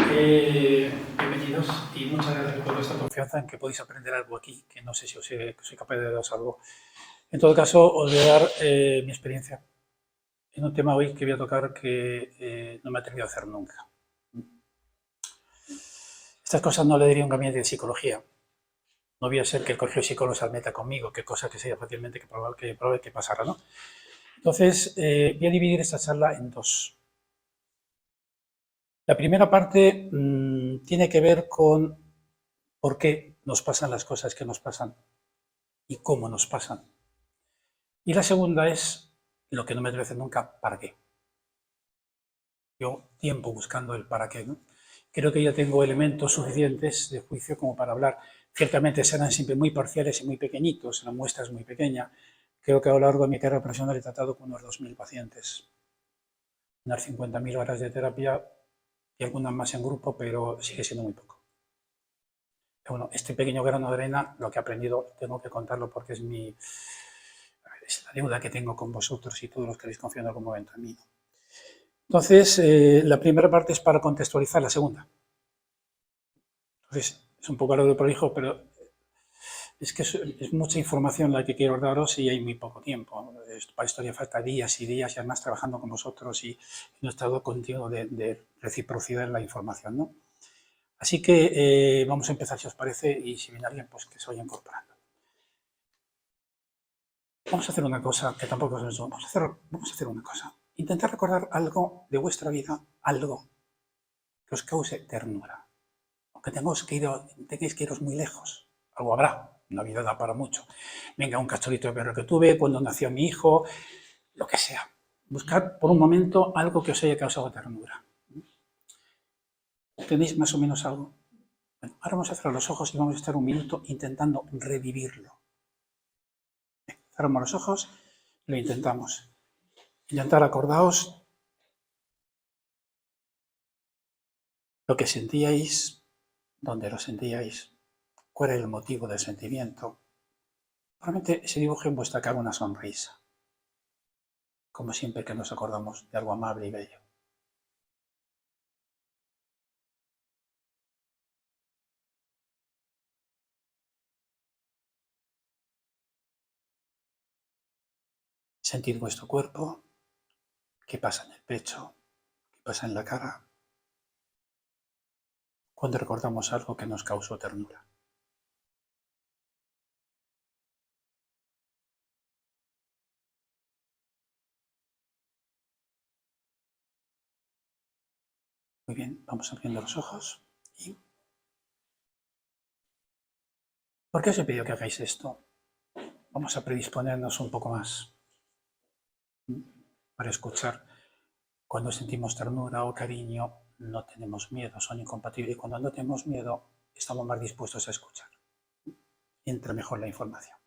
Bienvenidos y muchas gracias por vuestra confianza en que podéis aprender algo aquí, que no sé si soy capaz de daros algo. En todo caso, os voy a dar mi experiencia en un tema hoy que voy a tocar que no me he atrevido a hacer nunca. Estas cosas no le diría a un gabinete de psicología. No voy a ser que el colegio de psicólogos se meta conmigo, que cosa que sería fácilmente probable que pasara, ¿no? Entonces, voy a dividir esta charla en dos. La primera parte tiene que ver con por qué nos pasan las cosas que nos pasan y cómo nos pasan. Y la segunda es lo que no me debe hacer nunca, ¿para qué? Yo tiempo buscando el para qué, ¿no? Creo que ya tengo elementos suficientes de juicio como para hablar. Ciertamente serán siempre muy parciales y muy pequeñitos, la muestra es muy pequeña. Creo que a lo largo de mi carrera profesional he tratado con unos 2.000 pacientes. Unas 50.000 horas de terapia y algunas más en grupo, pero sigue siendo muy poco. Bueno, este pequeño grano de arena, lo que he aprendido, tengo que contarlo porque es la deuda que tengo con vosotros y todos los que habéis confiado en algún momento en mí. Entonces, la primera parte es para contextualizar la segunda. Entonces, es un poco largo de prolijo, pero es que es mucha información la que quiero daros y hay muy poco tiempo. Para esto ya falta días y días y además trabajando con vosotros y en un estado continuo de reciprocidad en la información, ¿no? Así que vamos a empezar, si os parece, y si viene alguien, pues que se vaya incorporando. Vamos a hacer una cosa, que tampoco es eso. Vamos a hacer una cosa. Intentad recordar algo de vuestra vida, algo que os cause ternura. Aunque tengáis que iros muy lejos. Algo habrá. Una vida da para mucho. Venga, un cachorrito de perro que tuve, cuando nació mi hijo, lo que sea. Buscad por un momento algo que os haya causado ternura. ¿Tenéis más o menos algo? Bueno, ahora vamos a cerrar los ojos y vamos a estar un minuto intentando revivirlo. Cerramos los ojos y lo intentamos. Intentar acordaos lo que sentíais, dónde lo sentíais, cuál era el motivo del sentimiento. Probablemente se dibuje en vuestra cara una sonrisa, como siempre que nos acordamos de algo amable y bello. Sentid vuestro cuerpo, qué pasa en el pecho, qué pasa en la cara, cuando recordamos algo que nos causó ternura. Muy bien, vamos abriendo los ojos. ¿Por qué os he pedido que hagáis esto? Vamos a predisponernos un poco más para escuchar. Cuando sentimos ternura o cariño, no tenemos miedo, son incompatibles. Y cuando no tenemos miedo, estamos más dispuestos a escuchar. Entra mejor la información.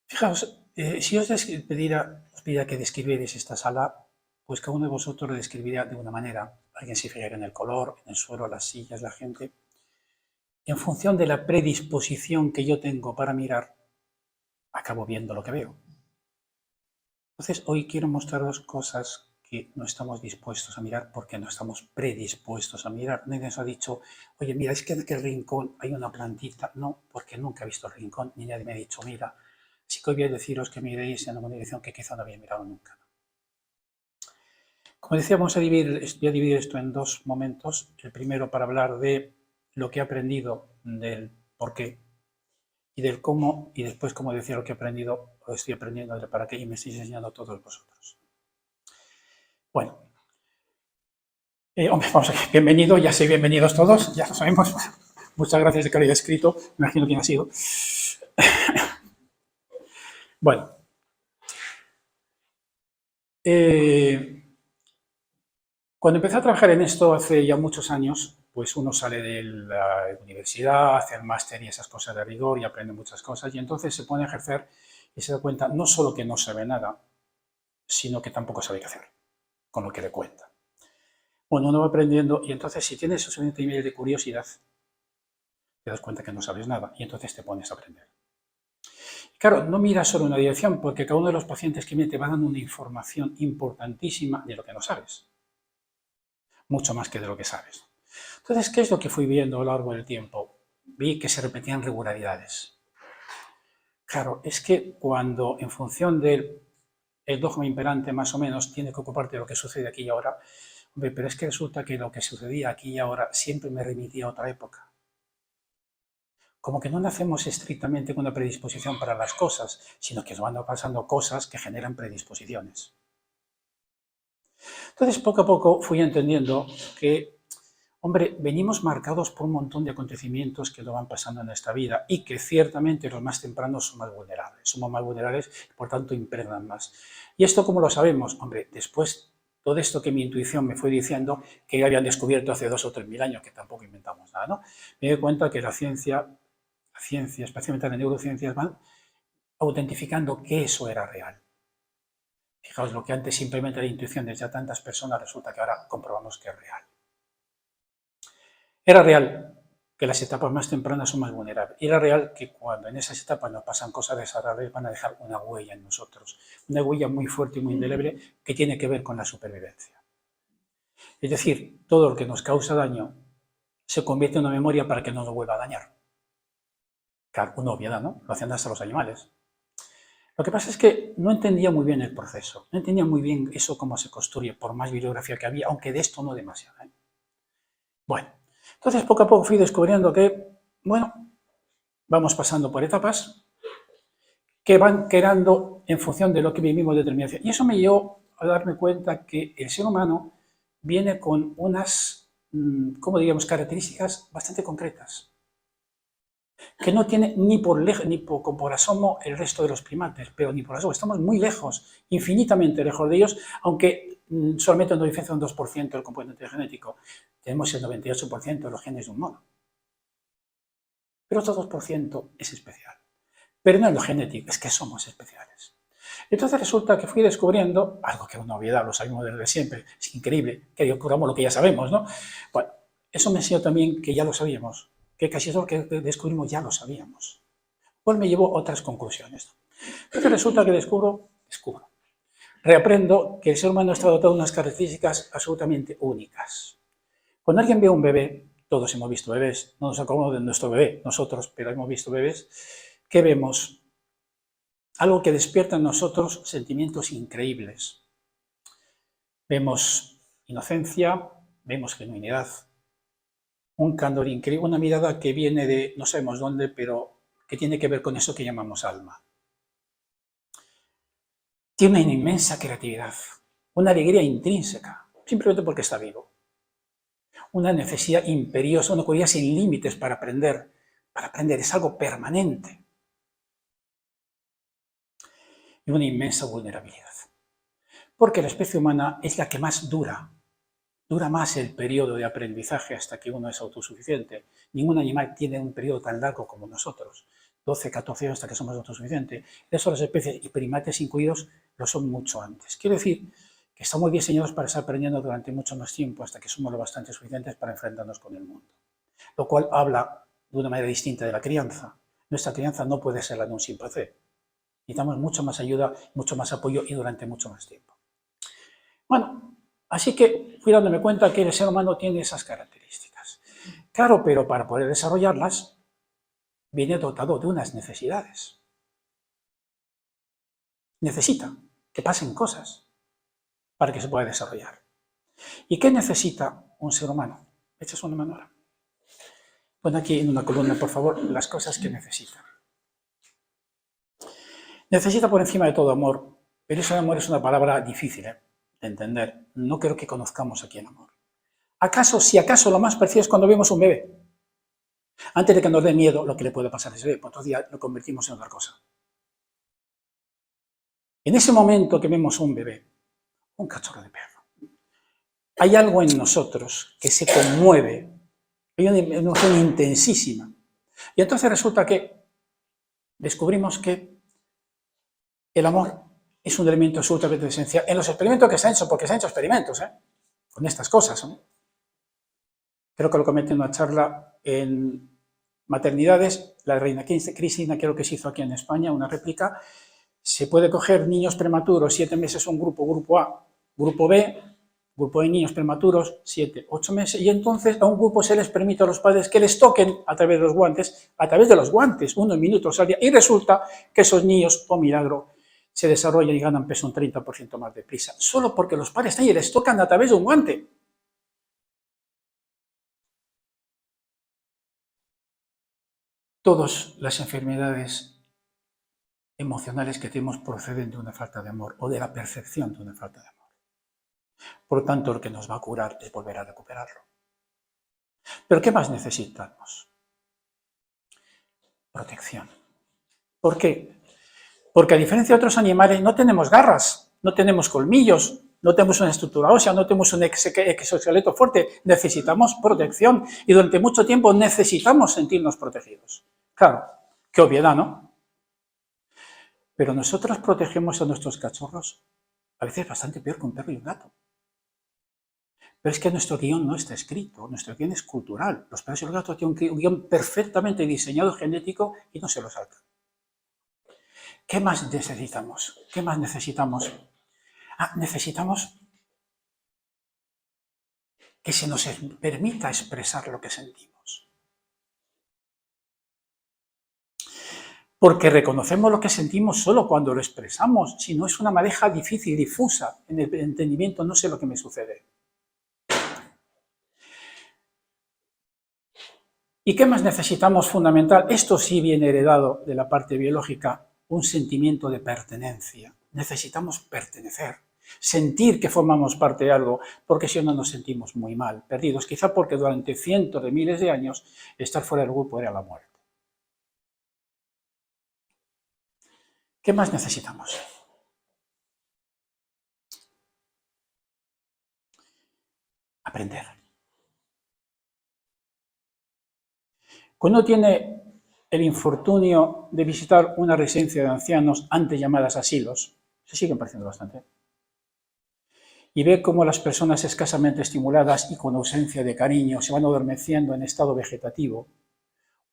Fijaos, si os pidiera que describierais esta sala, pues cada uno de vosotros lo describiría de una manera. Alguien se fijaría en el color, en el suelo, las sillas, la gente. En función de la predisposición que yo tengo para mirar, acabo viendo lo que veo. Entonces, hoy quiero mostraros cosas que no estamos dispuestos a mirar porque no estamos predispuestos a mirar. Nadie nos ha dicho, oye, mira, es que en aquel rincón hay una plantita. No, porque nunca he visto el rincón, ni nadie me ha dicho, mira. Así que hoy voy a deciros que miréis en una dirección que quizá no había mirado nunca. Como decía, voy a dividir esto en dos momentos. El primero para hablar de lo que he aprendido, del por qué y del cómo, y después, como decía, lo que he aprendido, lo estoy aprendiendo del para qué y me estáis enseñando a todos vosotros. Bueno, hombre, vamos aquí. Bienvenido, ya sé, bienvenidos todos, ya lo sabemos. Muchas gracias de que lo haya escrito, me imagino quién ha sido. Bueno, cuando empecé a trabajar en esto hace ya muchos años, pues uno sale de la universidad, hace el máster y esas cosas de rigor y aprende muchas cosas y entonces se pone a ejercer y se da cuenta no solo que no sabe nada, sino que tampoco sabe qué hacer con lo que le cuenta. Bueno, uno va aprendiendo y entonces si tienes suficiente nivel de curiosidad, te das cuenta que no sabes nada y entonces te pones a aprender. Claro, no miras solo una dirección porque cada uno de los pacientes que viene te va dando una información importantísima de lo que no sabes. mucho más que de lo que sabes. Entonces, ¿qué es lo que fui viendo a lo largo del tiempo? Vi que se repetían regularidades. Claro, es que cuando en función del dogma imperante más o menos tiene que ocuparte de lo que sucede aquí y ahora, hombre, pero es que resulta que lo que sucedía aquí y ahora siempre me remitía a otra época. Como que no nacemos estrictamente con una predisposición para las cosas, sino que nos van pasando cosas que generan predisposiciones. Entonces, poco a poco fui entendiendo que, hombre, venimos marcados por un montón de acontecimientos que nos van pasando en esta vida y que ciertamente los más tempranos son más vulnerables. Somos más vulnerables y por tanto impregnan más. ¿Y esto cómo lo sabemos? Hombre, después todo esto que mi intuición me fue diciendo, que ya habían descubierto hace 2 o 3 mil años, que tampoco inventamos nada, ¿no? Me doy cuenta que la ciencia, especialmente las neurociencias, van autentificando que eso era real. Fijaos, lo que antes simplemente era intuición desde a tantas personas, resulta que ahora comprobamos que es real. Era real que las etapas más tempranas son más vulnerables. Y era real que cuando en esas etapas nos pasan cosas desagradables van a dejar una huella en nosotros. Una huella muy fuerte y muy indeleble que tiene que ver con la supervivencia. Es decir, todo lo que nos causa daño se convierte en una memoria para que no nos vuelva a dañar. Claro, una obviedad, ¿no? Lo hacían hasta los animales. Lo que pasa es que no entendía muy bien el proceso. No entendía muy bien eso cómo se construye, por más bibliografía que había, aunque de esto no demasiado. Bueno, entonces poco a poco fui descubriendo que, bueno, vamos pasando por etapas que van quedando en función de lo que vivimos determinación. Y eso me llevó a darme cuenta que el ser humano viene con unas, como diríamos, características bastante concretas, que no tiene ni por asomo el resto de los primates, pero ni por asomo. Estamos muy lejos, infinitamente lejos de ellos, aunque solamente nos diferencia un 2% del componente genético. Tenemos el 98% de los genes de un mono. Pero otro 2% es especial. Pero no es lo genético, es que somos especiales. Entonces resulta que fui descubriendo algo que es una obviedad, lo sabemos desde siempre, es increíble, que descubramos lo que ya sabemos, ¿no? Bueno, eso me enseñó también que ya lo sabíamos, que casi todo lo que descubrimos ya lo sabíamos. Pues me llevó a otras conclusiones. Entonces resulta que descubro, reaprendo que el ser humano está dotado de unas características absolutamente únicas. Cuando alguien ve a un bebé, todos hemos visto bebés, no nos acordamos de nuestro bebé, nosotros, pero hemos visto bebés, ¿qué vemos? Algo que despierta en nosotros sentimientos increíbles. Vemos inocencia, vemos genuinidad, un candor increíble, una mirada que viene de no sabemos dónde, pero que tiene que ver con eso que llamamos alma. Tiene una inmensa creatividad, una alegría intrínseca, simplemente porque está vivo. Una necesidad imperiosa, una curiosidad sin límites para aprender. Para aprender es algo permanente. Y una inmensa vulnerabilidad. Porque la especie humana es la que más dura. Dura más el periodo de aprendizaje hasta que uno es autosuficiente. Ningún animal tiene un periodo tan largo como nosotros. 12, 14 años hasta que somos autosuficientes. Eso las especies y primates incluidos lo son mucho antes. Quiero decir que estamos diseñados para estar aprendiendo durante mucho más tiempo hasta que somos lo bastante suficientes para enfrentarnos con el mundo. Lo cual habla de una manera distinta de la crianza. Nuestra crianza no puede ser la de un simple C. Necesitamos mucho más ayuda, mucho más apoyo y durante mucho más tiempo. Bueno, así que fui dándome cuenta que el ser humano tiene esas características. Claro, pero para poder desarrollarlas, viene dotado de unas necesidades. Necesita que pasen cosas para que se pueda desarrollar. ¿Y qué necesita un ser humano? ¿Echas una mano ahora? Pon aquí en una columna, por favor, las cosas que necesita. Necesita por encima de todo amor, pero eso de amor es una palabra difícil de entender. No creo que conozcamos aquí el amor. Si acaso lo más parecido es cuando vemos un bebé. Antes de que nos dé miedo lo que le puede pasar a ese bebé, pues otro día lo convertimos en otra cosa. En ese momento que vemos un bebé, un cachorro de perro, hay algo en nosotros que se conmueve, hay una emoción intensísima. Y entonces resulta que descubrimos que el amor es un elemento absolutamente esencial. En los experimentos que se han hecho, porque se han hecho experimentos, con estas cosas, ¿no? Creo que lo comenté en una charla en maternidades, la reina Cristina, creo que se hizo aquí en España, una réplica. Se puede coger niños prematuros, 7 meses un grupo A, grupo B, grupo de niños prematuros, 7, 8 meses, y entonces a un grupo se les permite a los padres que les toquen a través de los guantes, unos minutos al día, y resulta que esos niños, por milagro, se desarrollan y ganan peso un 30% más deprisa, solo porque los padres están y les tocan a través de un guante. Todas las enfermedades emocionales que tenemos proceden de una falta de amor o de la percepción de una falta de amor. Por lo tanto, lo que nos va a curar es volver a recuperarlo. ¿Pero qué más necesitamos? Protección. ¿Por qué? Porque a diferencia de otros animales no tenemos garras, no tenemos colmillos, no tenemos una estructura ósea, no tenemos un exoesqueleto fuerte, necesitamos protección y durante mucho tiempo necesitamos sentirnos protegidos. Claro, qué obviedad, ¿no? Pero nosotros protegemos a nuestros cachorros a veces bastante peor que un perro y un gato. Pero es que nuestro guión no está escrito, nuestro guión es cultural. Los perros y los gatos tienen un guión perfectamente diseñado genético y no se lo saltan. ¿Qué más necesitamos? ¿Qué más necesitamos? Necesitamos que se nos permita expresar lo que sentimos. Porque reconocemos lo que sentimos solo cuando lo expresamos, si no es una madeja difícil, difusa, en el entendimiento no sé lo que me sucede. ¿Y qué más necesitamos fundamental? Esto sí viene heredado de la parte biológica, un sentimiento de pertenencia. Necesitamos pertenecer, sentir que formamos parte de algo, porque si no nos sentimos muy mal, perdidos, quizá porque durante cientos de miles de años estar fuera del grupo era la muerte. ¿Qué más necesitamos? Aprender. Cuando tiene el infortunio de visitar una residencia de ancianos, antes llamadas asilos, se siguen pareciendo bastante, y ve cómo las personas escasamente estimuladas y con ausencia de cariño se van adormeciendo en estado vegetativo,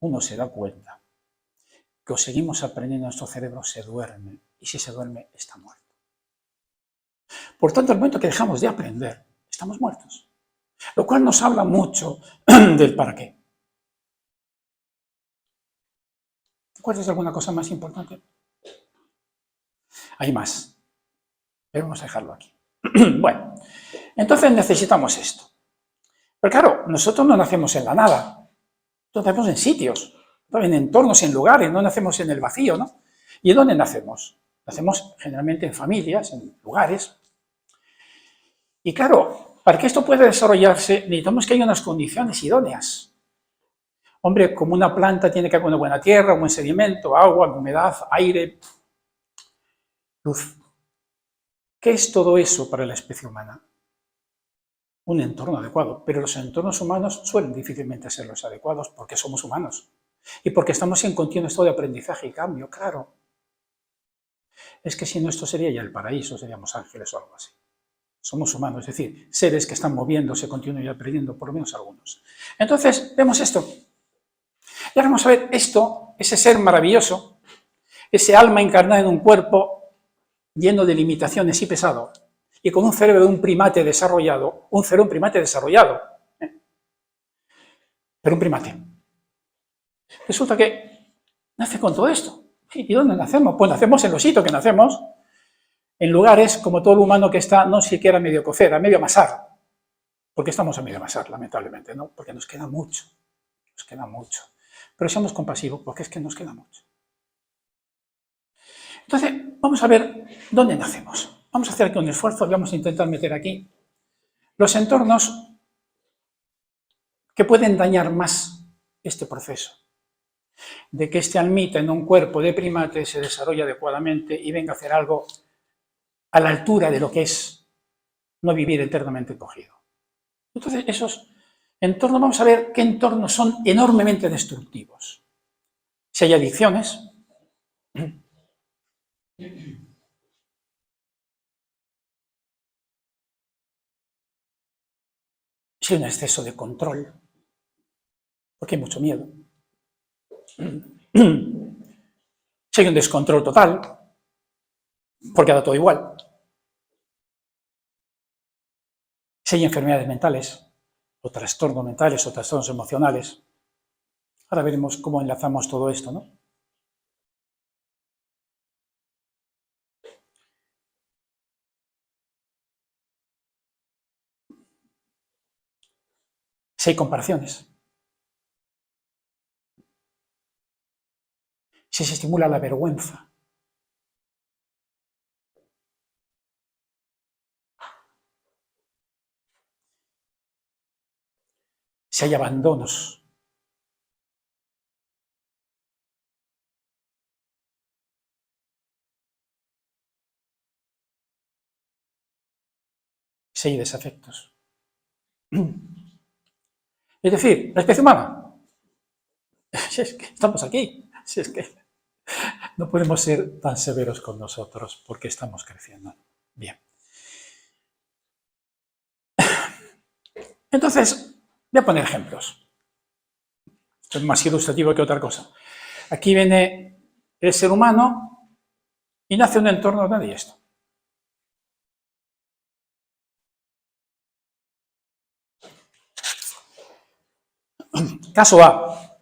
uno se da cuenta que o seguimos aprendiendo, nuestro cerebro se duerme, y si se duerme, está muerto. Por tanto, al momento que dejamos de aprender, estamos muertos. Lo cual nos habla mucho del para qué. ¿Te acuerdas de alguna cosa más importante? Hay más, pero vamos a dejarlo aquí. Bueno, entonces necesitamos esto. Pero claro, nosotros no nacemos en la nada, nosotros nacemos en sitios, en entornos, en lugares, no nacemos en el vacío, ¿no? ¿Y en dónde nacemos? Nacemos generalmente en familias, en lugares. Y claro, para que esto pueda desarrollarse, necesitamos que haya unas condiciones idóneas. Hombre, como una planta tiene que haber una buena tierra, un buen sedimento, agua, humedad, aire, luz. ¿Qué es todo eso para la especie humana? Un entorno adecuado, pero los entornos humanos suelen difícilmente ser los adecuados porque somos humanos y porque estamos en continuo estado de aprendizaje y cambio, claro. Es que si no, esto sería ya el paraíso, seríamos ángeles o algo así. Somos humanos, es decir, seres que están moviéndose continuamente y aprendiendo, por lo menos algunos. Entonces, vemos esto. Y ahora vamos a ver esto, ese ser maravilloso, ese alma encarnada en un cuerpo lleno de limitaciones y pesado, y con un cerebro de un primate desarrollado, pero un primate. Resulta que nace con todo esto. ¿Y dónde nacemos? Pues nacemos en los sitios que nacemos, en lugares como todo el humano que está no siquiera a medio cocer, a medio amasar. Porque estamos a medio amasar, lamentablemente, ¿no? Porque nos queda mucho, Pero seamos compasivos, porque es que nos queda mucho. Entonces, vamos a ver dónde nacemos. Vamos a hacer aquí un esfuerzo y vamos a intentar meter aquí los entornos que pueden dañar más este proceso de que este almita en un cuerpo de primate se desarrolle adecuadamente y venga a hacer algo a la altura de lo que es no vivir eternamente cogido. Entonces, esos entornos, vamos a ver qué entornos son enormemente destructivos. Si hay adicciones, si hay un exceso de control, porque hay mucho miedo, si hay un descontrol total, porque da todo igual, Si hay enfermedades mentales, o trastornos mentales, o trastornos emocionales. Ahora veremos cómo enlazamos todo esto, ¿no? Si hay comparaciones. Si se estimula la vergüenza. Si hay abandonos. Si hay desafectos. Es decir, la especie humana, si es que estamos aquí, si es que no podemos ser tan severos con nosotros porque estamos creciendo. Bien. Entonces, voy a poner ejemplos. Esto es más ilustrativo que otra cosa. Aquí viene el ser humano y nace un entorno donde esto. Caso A.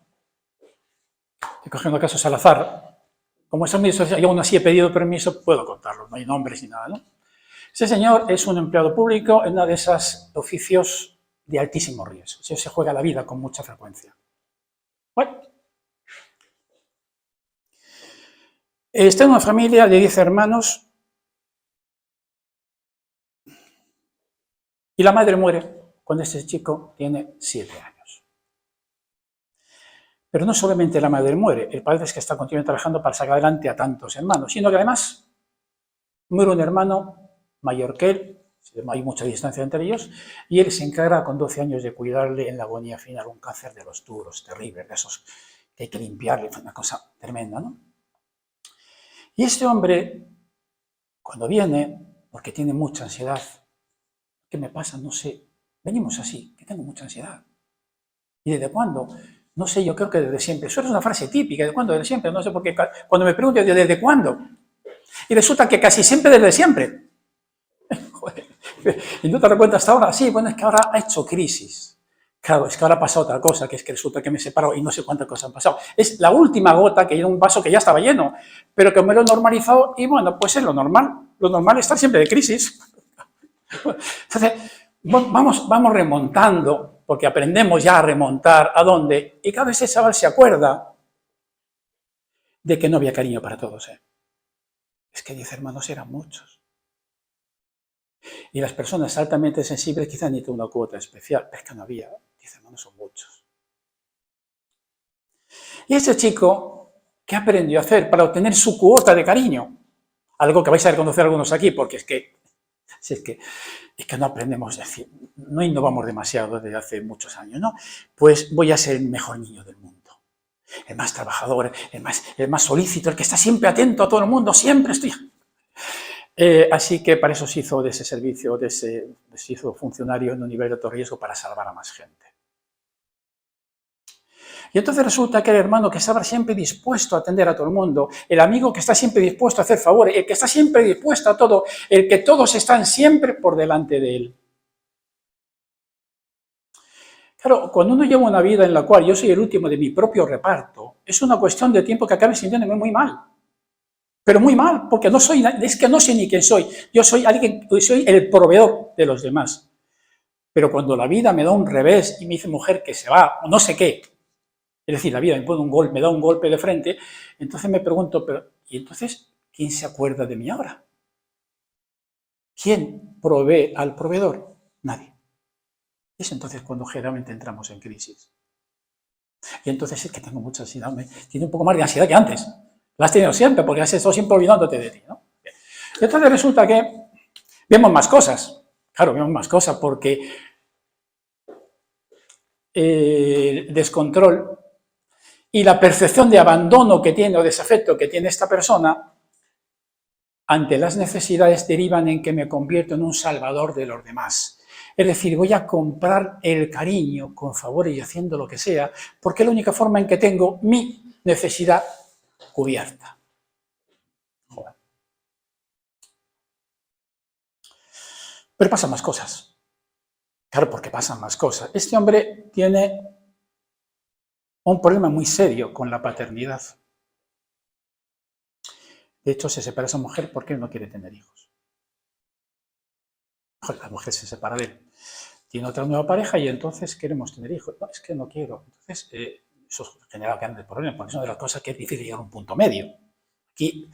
Estoy cogiendo casos al azar. Como es administración, yo aún así he pedido permiso, puedo contarlo, no hay nombres ni nada, ¿no? Ese señor es un empleado público en uno de esos oficios de altísimo riesgo. Se juega la vida con mucha frecuencia. Bueno, está en una familia de 10 hermanos y la madre muere cuando este chico tiene 7 años. Pero no solamente la madre muere, el padre es que está continuamente trabajando para sacar adelante a tantos hermanos, sino que además muere un hermano mayor que él, hay mucha distancia entre ellos, y él se encarga con 12 años de cuidarle en la agonía final, un cáncer de los duros, terribles, de esos que hay que limpiarle, una cosa tremenda, ¿no? Y este hombre, cuando viene, porque tiene mucha ansiedad, ¿qué me pasa? No sé, venimos así, que tengo mucha ansiedad. ¿Y desde cuándo? No sé, yo creo que desde siempre. Eso es una frase típica, ¿de cuándo? Desde siempre. No sé por qué. Cuando me preguntan ¿desde cuándo? Y resulta que casi siempre desde siempre. Y no te das cuenta hasta ahora. Sí, bueno, es que ahora ha hecho crisis. Claro, es que ahora ha pasado otra cosa, que es que resulta que me he separado y no sé cuántas cosas han pasado. Es la última gota que era un vaso que ya estaba lleno, pero que me lo he normalizado y bueno, pues es lo normal. Lo normal es estar siempre de crisis. Entonces, vamos remontando, porque aprendemos ya a remontar a dónde, y cada vez ese chaval se acuerda de que no había cariño para todos. Es que 10 hermanos eran muchos. Y las personas altamente sensibles quizás necesitan una cuota especial, pero es que no había, 10 hermanos son muchos. Y ese chico, ¿qué aprendió a hacer para obtener su cuota de cariño? Algo que vais a reconocer algunos aquí, porque es que no aprendemos, es decir, no innovamos demasiado desde hace muchos años, ¿no? Pues voy a ser el mejor niño del mundo, el más trabajador, el más solícito, el que está siempre atento a todo el mundo, siempre estoy... así que para eso se hizo de ese servicio, se hizo funcionario en un nivel de alto riesgo para salvar a más gente. Y entonces resulta que el hermano que estaba siempre dispuesto a atender a todo el mundo, el amigo que está siempre dispuesto a hacer favores, el que está siempre dispuesto a todo, el que todos están siempre por delante de él. Claro, cuando uno lleva una vida en la cual yo soy el último de mi propio reparto, es una cuestión de tiempo que acabe sintiéndome muy mal. Pero muy mal, porque es que no sé ni quién soy. Yo soy soy el proveedor de los demás. Pero cuando la vida me da un revés y me dice mujer que se va, o no sé qué, es decir, la vida me pone me da un golpe de frente, entonces me pregunto, ¿y entonces quién se acuerda de mí ahora? ¿Quién provee al proveedor? Nadie. Es entonces cuando generalmente entramos en crisis. Y entonces es que tengo mucha ansiedad, tiene un poco más de ansiedad que antes. La has tenido siempre, porque has estado siempre olvidándote de ti, ¿no? Y entonces resulta que vemos más cosas. Claro, vemos más cosas porque el descontrol y la percepción de abandono que tiene o desafecto que tiene esta persona ante las necesidades derivan en que me convierto en un salvador de los demás. Es decir, voy a comprar el cariño con favores y haciendo lo que sea, porque es la única forma en que tengo mi necesidad cubierta. Joder. Pero pasan más cosas. Claro, porque pasan más cosas. Este hombre tiene un problema muy serio con la paternidad. De hecho, se separa esa mujer porque él no quiere tener hijos. La mujer se separa de él. Tiene otra nueva pareja y entonces queremos tener hijos. No, es que no quiero. Entonces, eso genera grandes problemas, porque es una de las cosas que es difícil llegar a un punto medio. Aquí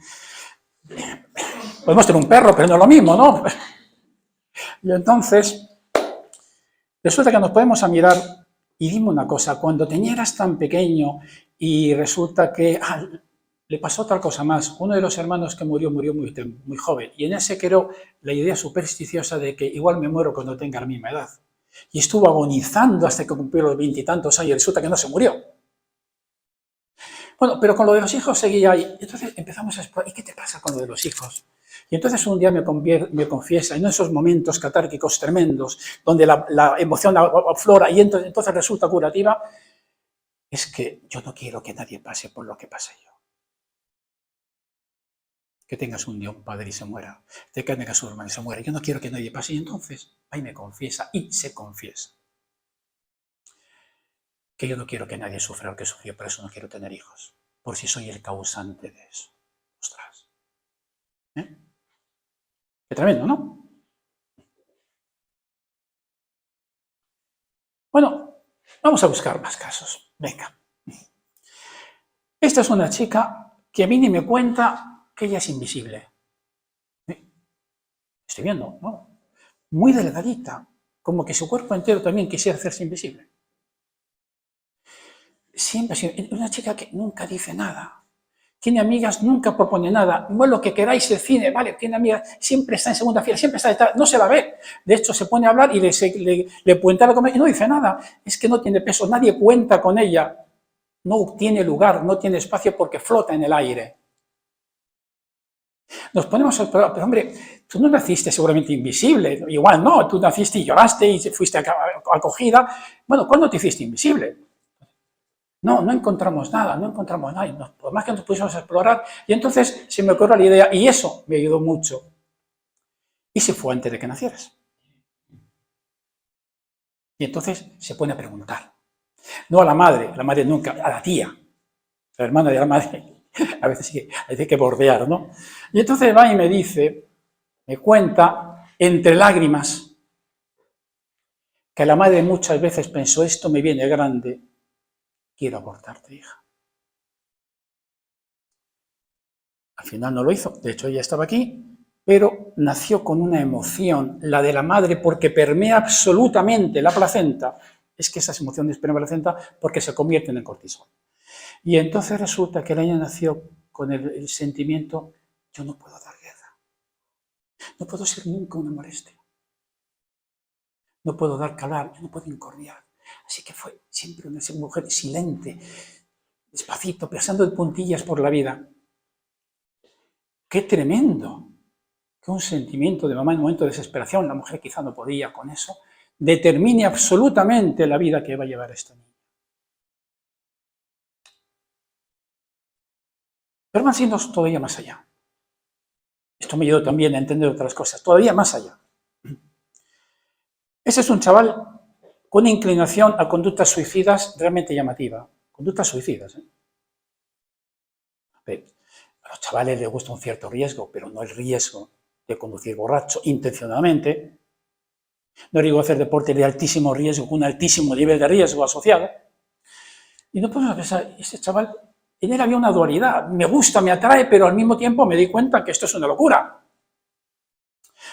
podemos tener un perro, pero no es lo mismo, ¿no? Y entonces, resulta que nos podemos a mirar y dime una cosa, cuando te eras tan pequeño y resulta que le pasó tal cosa más, uno de los hermanos que murió muy joven, y en él se creó la idea supersticiosa de que igual me muero cuando tenga la misma edad. Y estuvo agonizando hasta que cumplió los 20 y tantos años y resulta que no se murió. Bueno, pero con lo de los hijos seguía ahí. Entonces empezamos a explorar, ¿y qué te pasa con lo de los hijos? Y entonces un día me confiesa, en esos momentos catárquicos tremendos, donde la emoción aflora y entonces resulta curativa, es que yo no quiero que nadie pase por lo que pasé yo. Que tengas un día un padre y se muera, que tengas un hermano y se muera. Yo no quiero que nadie pase. Y entonces ahí me confiesa y se confiesa que yo no quiero que nadie sufra lo que sufrió, por eso no quiero tener hijos, por si soy el causante de eso. Ostras. Qué tremendo, ¿no? Bueno, vamos a buscar más casos. Venga. Esta es una chica que a mí ni me cuenta que ella es invisible. Estoy viendo, ¿no? Muy delgadita, como que su cuerpo entero también quisiera hacerse invisible. Siempre, una chica que nunca dice nada. Tiene amigas, nunca propone nada. No es lo que queráis el cine, vale, tiene amigas, siempre está en segunda fila, siempre está detrás, no se la ve. De hecho, se pone a hablar y le cuenta la comer y no dice nada. Es que no tiene peso, nadie cuenta con ella. No tiene lugar, no tiene espacio porque flota en el aire. Nos ponemos a explorar, pero hombre, tú no naciste seguramente invisible, igual no, tú naciste y lloraste y fuiste acogida. Bueno, ¿cuándo te hiciste invisible? No encontramos nada, por más que nos pusiéramos a explorar, y entonces se me ocurrió la idea, y eso me ayudó mucho. ¿Y si fue antes de que nacieras? Y entonces se pone a preguntar. No a la madre nunca, a la tía, la hermana de la madre, a veces sí hay que bordear, ¿no? Y entonces va y me dice, me cuenta, entre lágrimas, que la madre muchas veces pensó, esto me viene grande, quiero abortarte, hija. Al final no lo hizo, de hecho ella estaba aquí, pero nació con una emoción, la de la madre, porque permea absolutamente la placenta. Es que esas emociones permean la placenta porque se convierten en cortisol. Y entonces resulta que la niña nació con el sentimiento, yo no puedo dar guerra, no puedo ser nunca una molestia, no puedo dar calor, yo no puedo incordiar. Así que fue siempre una mujer silente, despacito, pasando de puntillas por la vida. ¡Qué tremendo! Que un sentimiento de mamá en un momento de desesperación, la mujer quizá no podía con eso, determine absolutamente la vida que va a llevar esta niña. Pero van siendo todavía más allá. Esto me ayudó también a entender otras cosas, todavía más allá. Ese es un chaval con una inclinación a conductas suicidas realmente llamativa. Conductas suicidas. A los chavales les gusta un cierto riesgo, pero no el riesgo de conducir borracho intencionadamente. No digo hacer deporte de altísimo riesgo, con un altísimo nivel de riesgo asociado. Y no podemos pensar, ese chaval, en él había una dualidad. Me gusta, me atrae, pero al mismo tiempo me di cuenta que esto es una locura.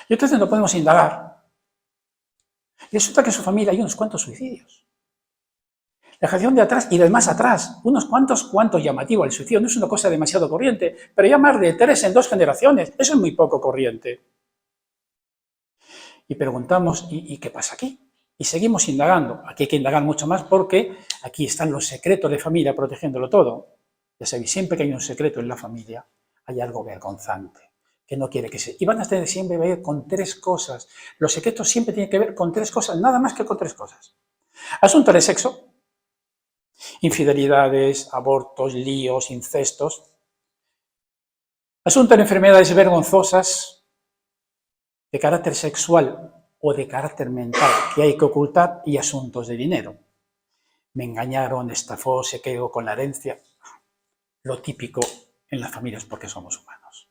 Y entonces no podemos indagar. Y resulta que en su familia hay unos cuantos suicidios. La generación de atrás y del más atrás, unos cuantos llamativo. El suicidio no es una cosa demasiado corriente, pero ya más de 3 en 2 generaciones, eso es muy poco corriente. Y preguntamos, ¿y qué pasa aquí? Y seguimos indagando. Aquí hay que indagar mucho más porque aquí están los secretos de familia protegiéndolo todo. Ya sabéis, siempre que hay un secreto en la familia, hay algo vergonzante, que no quiere que se... Y van a tener siempre que ver con 3 cosas. Los secretos siempre tienen que ver con 3 cosas, nada más que con 3 cosas. Asunto de sexo, infidelidades, abortos, líos, incestos. Asunto de enfermedades vergonzosas de carácter sexual o de carácter mental que hay que ocultar y asuntos de dinero. Me engañaron, estafó, se quedó con la herencia. Lo típico en las familias porque somos humanos.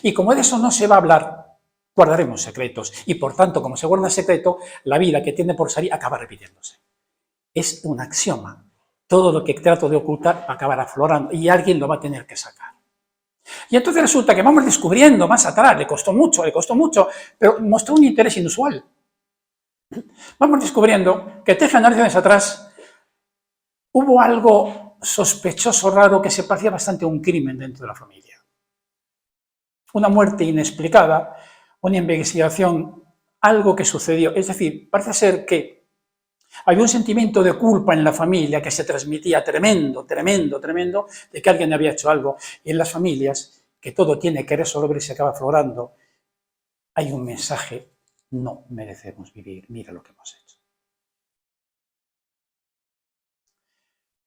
Y como de eso no se va a hablar, guardaremos secretos. Y por tanto, como se guarda secreto, la vida que tiene por salir acaba repitiéndose. Es un axioma. Todo lo que trato de ocultar va a acabar aflorando y alguien lo va a tener que sacar. Y entonces resulta que vamos descubriendo más atrás, le costó mucho, pero mostró un interés inusual. Vamos descubriendo que 3 generaciones atrás hubo algo sospechoso, raro, que se parecía bastante a un crimen dentro de la familia. Una muerte inexplicada, una investigación, algo que sucedió. Es decir, parece ser que había un sentimiento de culpa en la familia que se transmitía tremendo, de que alguien había hecho algo. Y en las familias, que todo tiene que resolver y se acaba aflorando, hay un mensaje: no merecemos vivir, mira lo que hemos hecho.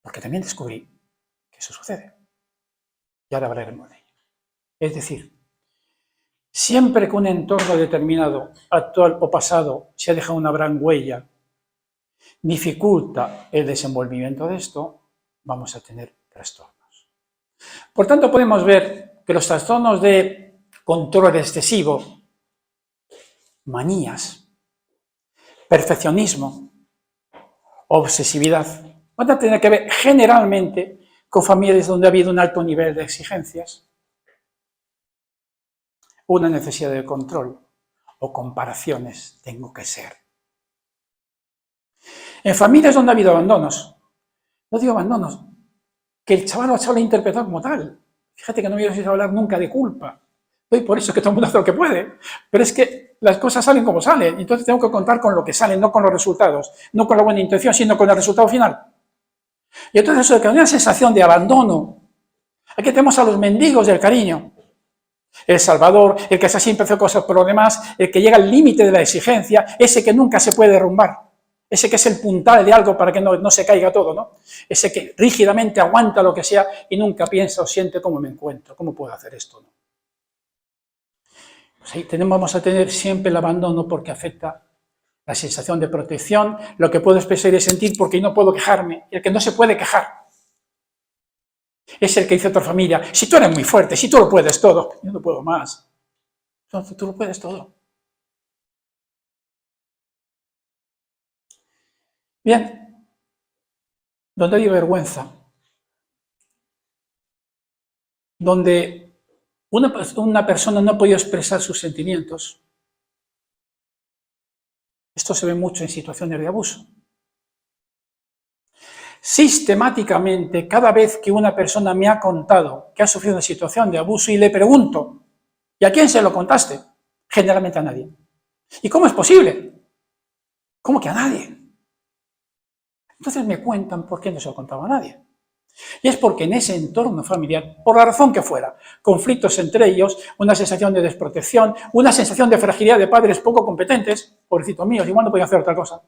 Porque también descubrí que eso sucede. Y ahora hablaremos de ello. Es decir, siempre que un entorno determinado, actual o pasado, se ha dejado una gran huella, dificulta el desenvolvimiento de esto, vamos a tener trastornos. Por tanto, podemos ver que los trastornos de control excesivo, manías, perfeccionismo, obsesividad, van a tener que ver generalmente con familias donde ha habido un alto nivel de exigencias, una necesidad de control o comparaciones, tengo que ser. En familias donde ha habido abandonos, no digo abandonos, que el chaval o chaval ha interpretado como tal. Fíjate que no me he oído hablar nunca de culpa. Y por eso es que todo el mundo hace lo que puede. Pero es que las cosas salen como salen. Entonces tengo que contar con lo que sale, no con los resultados. No con la buena intención, sino con el resultado final. Y entonces eso de que hay una sensación de abandono. Aquí tenemos a los mendigos del cariño. El salvador, el que hace siempre hace cosas por los demás, el que llega al límite de la exigencia, ese que nunca se puede derrumbar. Ese que es el puntal de algo para que no se caiga todo, ¿no? Ese que rígidamente aguanta lo que sea y nunca piensa o siente cómo me encuentro, cómo puedo hacer esto, ¿no? Pues ahí vamos a tener siempre el abandono porque afecta la sensación de protección, lo que puedo expresar y sentir porque no puedo quejarme, el que no se puede quejar. Es el que dice a otra familia: si tú eres muy fuerte, si tú lo puedes todo, yo no puedo más. Entonces tú lo puedes todo. Bien, donde hay vergüenza, donde una persona no ha podido expresar sus sentimientos, esto se ve mucho en situaciones de abuso. Sistemáticamente, cada vez que una persona me ha contado que ha sufrido una situación de abuso y le pregunto: ¿y a quién se lo contaste? Generalmente a nadie. ¿Y cómo es posible? ¿Cómo que a nadie? Entonces me cuentan por qué no se lo contaba a nadie. Y es porque en ese entorno familiar, por la razón que fuera, conflictos entre ellos, una sensación de desprotección, una sensación de fragilidad de padres poco competentes, pobrecitos míos, igual no podía hacer otra cosa.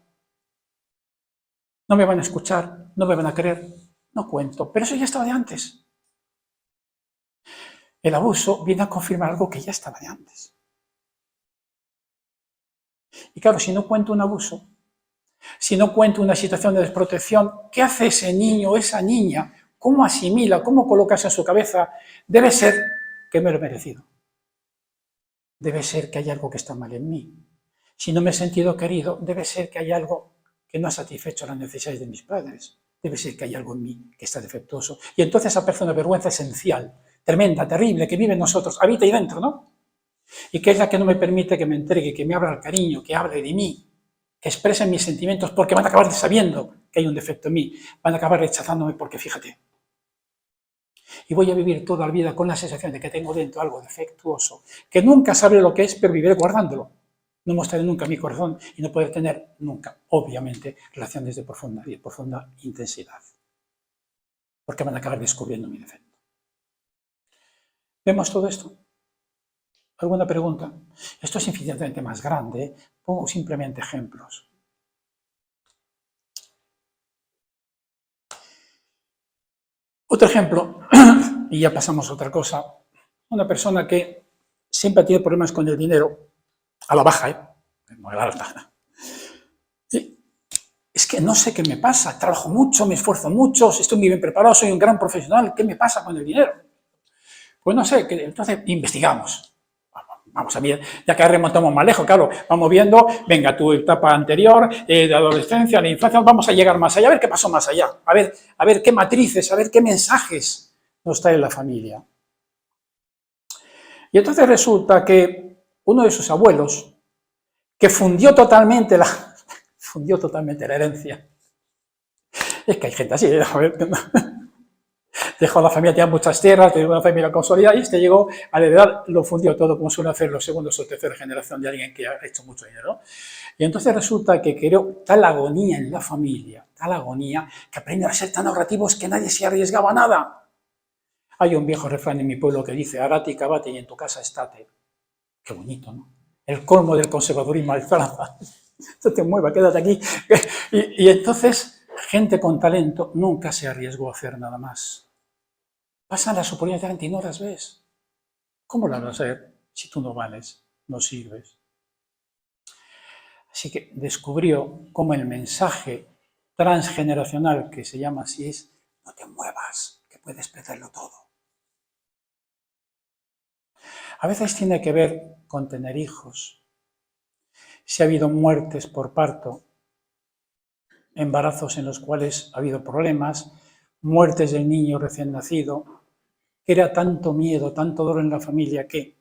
No me van a escuchar, no me van a creer, no cuento, pero eso ya estaba de antes. El abuso viene a confirmar algo que ya estaba de antes. Y claro, si no cuento un abuso, si no cuento una situación de desprotección, ¿qué hace ese niño o esa niña? ¿Cómo asimila? ¿Cómo coloca eso en su cabeza? Debe ser que me lo he merecido. Debe ser que hay algo que está mal en mí. Si no me he sentido querido, debe ser que hay algo que no ha satisfecho las necesidades de mis padres. Debe ser que hay algo en mí que está defectuoso. Y entonces aparece una vergüenza esencial, tremenda, terrible, que vive en nosotros, habita ahí dentro, ¿no? Y que es la que no me permite que me entregue, que me abra el cariño, que hable de mí, que expresen mis sentimientos, porque van a acabar sabiendo que hay un defecto en mí, van a acabar rechazándome porque fíjate. Y voy a vivir toda la vida con la sensación de que tengo dentro algo defectuoso, que nunca sabré lo que es, pero viviré guardándolo. No mostraré nunca mi corazón y no poder tener nunca, obviamente, relaciones de profunda intensidad. Porque van a acabar descubriendo mi defecto. ¿Vemos todo esto? ¿Alguna pregunta? Esto es infinitamente más grande, ¿eh? Pongo simplemente ejemplos. Otro ejemplo, y ya pasamos a otra cosa. Una persona que siempre tiene problemas con el dinero, a la baja, muy alta. Y es que no sé qué me pasa, trabajo mucho, me esfuerzo mucho, estoy muy bien preparado, soy un gran profesional, ¿qué me pasa con el dinero? Pues no sé, entonces investigamos. Vamos a ver, ya que remontamos más lejos, claro, vamos viendo, venga, tu etapa anterior, de adolescencia, la infancia, vamos a llegar más allá, a ver qué pasó más allá, a ver qué matrices, a ver qué mensajes nos trae la familia. Y entonces resulta que uno de sus abuelos, que fundió totalmente la herencia, es que hay gente así, a ver, dejó a la familia, tenía muchas tierras, tenía una familia consolidada y este llegó a heredar, lo fundió todo como suelen hacer los segundos o tercera generación de alguien que ha hecho mucho dinero. Y entonces resulta que creó tal agonía en la familia, tal agonía, que aprendieron a ser tan ahorrativos que nadie se arriesgaba a nada. Hay un viejo refrán en mi pueblo que dice, arate y cabate y en tu casa estate. Qué bonito, ¿no? El colmo del conservadurismo al Francia. No te muevas, quédate aquí. Y entonces, gente con talento nunca se arriesgó a hacer nada más. Pasan las oportunidades y no las ves. ¿Cómo las vas a ver si tú no vales, no sirves? Así que descubrió cómo el mensaje transgeneracional, que se llama así, es no te muevas, que puedes perderlo todo. A veces tiene que ver con tener hijos. Si ha habido muertes por parto, embarazos en los cuales ha habido problemas, muertes del niño recién nacido, era tanto miedo, tanto dolor en la familia que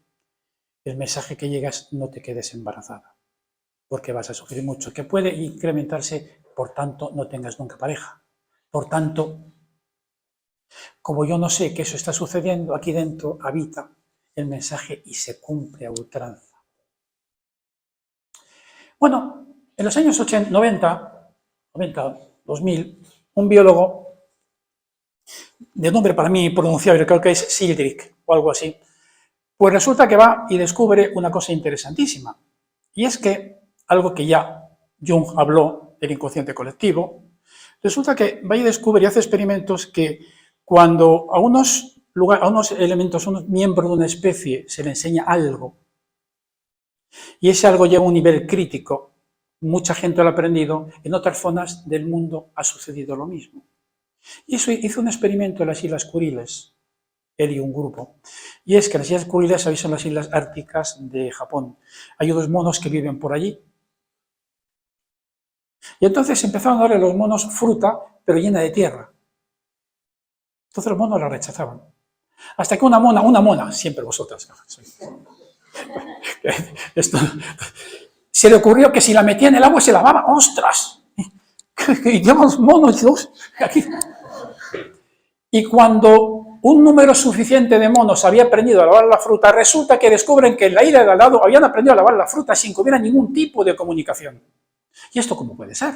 el mensaje que llega es no te quedes embarazada, porque vas a sufrir mucho, que puede incrementarse, por tanto, no tengas nunca pareja. Por tanto, como yo no sé que eso está sucediendo, aquí dentro habita el mensaje y se cumple a ultranza. Bueno, en los años 90, 2000, un biólogo de nombre para mí pronunciable, creo que es Sildrick o algo así, pues resulta que va y descubre una cosa interesantísima, y es que algo que ya Jung habló del inconsciente colectivo, resulta que va y descubre y hace experimentos que cuando a unos elementos, a unos miembros de una especie se le enseña algo, y ese algo llega a un nivel crítico, mucha gente lo ha aprendido, en otras zonas del mundo ha sucedido lo mismo. Y eso hizo un experimento en las Islas Kuriles, él y un grupo. Y es que las Islas Kuriles, sabéis, son las islas árticas de Japón. Hay unos monos que viven por allí. Y entonces empezaron a darle a los monos fruta, pero llena de tierra. Entonces los monos la rechazaban. Hasta que una mona, siempre vosotras, esto, se le ocurrió que si la metía en el agua se lavaba. ¡Ostras! Y llevamos monos aquí. Y cuando un número suficiente de monos había aprendido a lavar la fruta, resulta que descubren que en la isla de al lado habían aprendido a lavar la fruta sin que hubiera ningún tipo de comunicación. ¿Y esto cómo puede ser?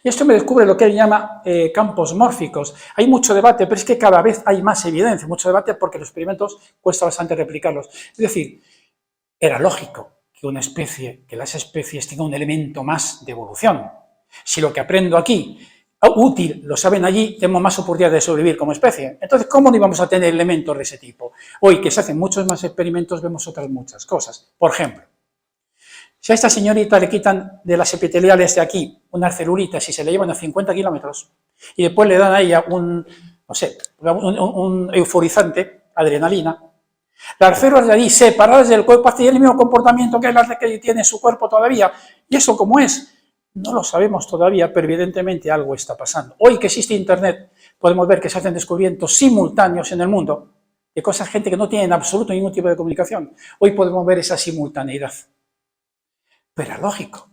Y esto me descubre lo que él llama campos mórficos. Hay mucho debate, pero es que cada vez hay más evidencia, mucho debate porque los experimentos cuesta bastante replicarlos. Es decir, era lógico que las especies tengan un elemento más de evolución. Si lo que aprendo aquí útil lo saben allí, tenemos más oportunidad de sobrevivir como especie. Entonces, ¿cómo no íbamos a tener elementos de ese tipo? Hoy que se hacen muchos más experimentos, vemos otras muchas cosas. Por ejemplo, si a esta señorita le quitan de las epiteliales de aquí unas celulitas y se le llevan a 50 kilómetros y después le dan a ella un euforizante, adrenalina, las células de allí separadas del cuerpo tienen el mismo comportamiento que las que tiene su cuerpo todavía. ¿Y eso cómo es? No lo sabemos todavía, pero evidentemente algo está pasando. Hoy que existe Internet, podemos ver que se hacen descubrimientos simultáneos en el mundo de cosas, gente que no tiene en absoluto ningún tipo de comunicación. Hoy podemos ver esa simultaneidad. Pero es lógico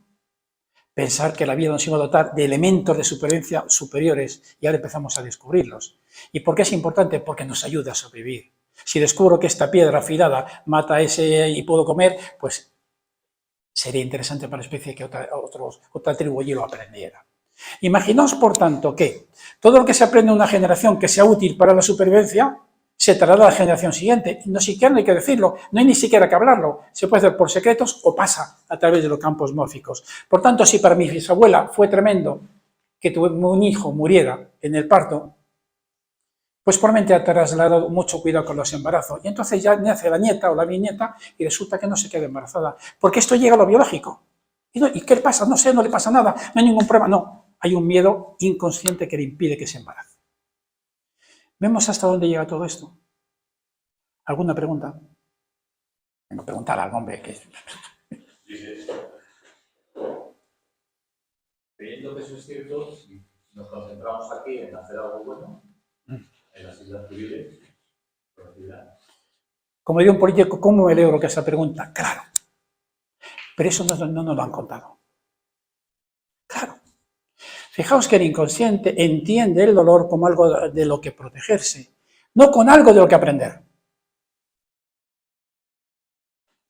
pensar que la vida nos iba a dotar de elementos de supervivencia superiores y ahora empezamos a descubrirlos. ¿Y por qué es importante? Porque nos ayuda a sobrevivir. Si descubro que esta piedra afilada mata a ese y puedo comer, pues sería interesante para la especie que otra tribu allí lo aprendiera. Imaginaos, por tanto, que todo lo que se aprende en una generación que sea útil para la supervivencia se traslada a la generación siguiente. No siquiera hay que decirlo, no hay ni siquiera que hablarlo. Se puede hacer por secretos o pasa a través de los campos mórficos. Por tanto, si para mi bisabuela fue tremendo que un hijo muriera en el parto, pues probablemente ha trasladado mucho cuidado con los embarazos. Y entonces ya nace la nieta o la bisnieta y resulta que no se queda embarazada. Porque esto llega a lo biológico. ¿Y qué le pasa? No sé, no le pasa nada, no hay ningún problema. No, hay un miedo inconsciente que le impide que se embarace. ¿Vemos hasta dónde llega todo esto? ¿Alguna pregunta? Vengo a preguntar al hombre que... Dice, creyendo que eso es cierto, si nos concentramos aquí en hacer algo bueno, en las islas civiles, como diría un político, ¿cómo me alegro que esa pregunta? Claro. Pero eso no nos lo han contado. Claro. Fijaos que el inconsciente entiende el dolor como algo de lo que protegerse, no con algo de lo que aprender.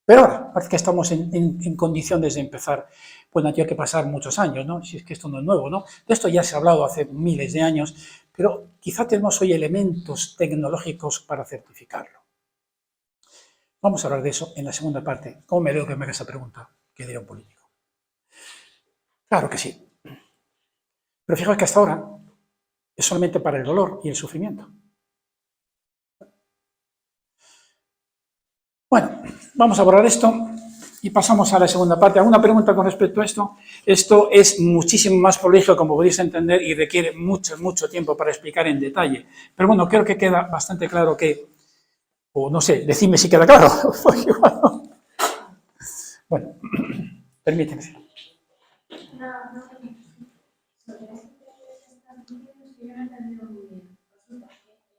Pero ahora, parece que estamos en condiciones de empezar. Bueno, tiene que pasar muchos años, ¿no? Si es que esto no es nuevo, ¿no? De esto ya se ha hablado hace miles de años, pero quizá tenemos hoy elementos tecnológicos para certificarlo. Vamos a hablar de eso en la segunda parte. ¿Cómo me leo que me haga esa pregunta? ¿Qué diría un político? Claro que sí. Pero fijaos que hasta ahora es solamente para el dolor y el sufrimiento. Bueno, vamos a borrar esto y pasamos a la segunda parte. ¿Alguna pregunta con respecto a esto? Esto es muchísimo más prolijo, como podéis entender, y requiere mucho tiempo para explicar en detalle. Pero bueno, creo que queda bastante claro que, o no sé, decidme si queda claro. Bueno, permíteme.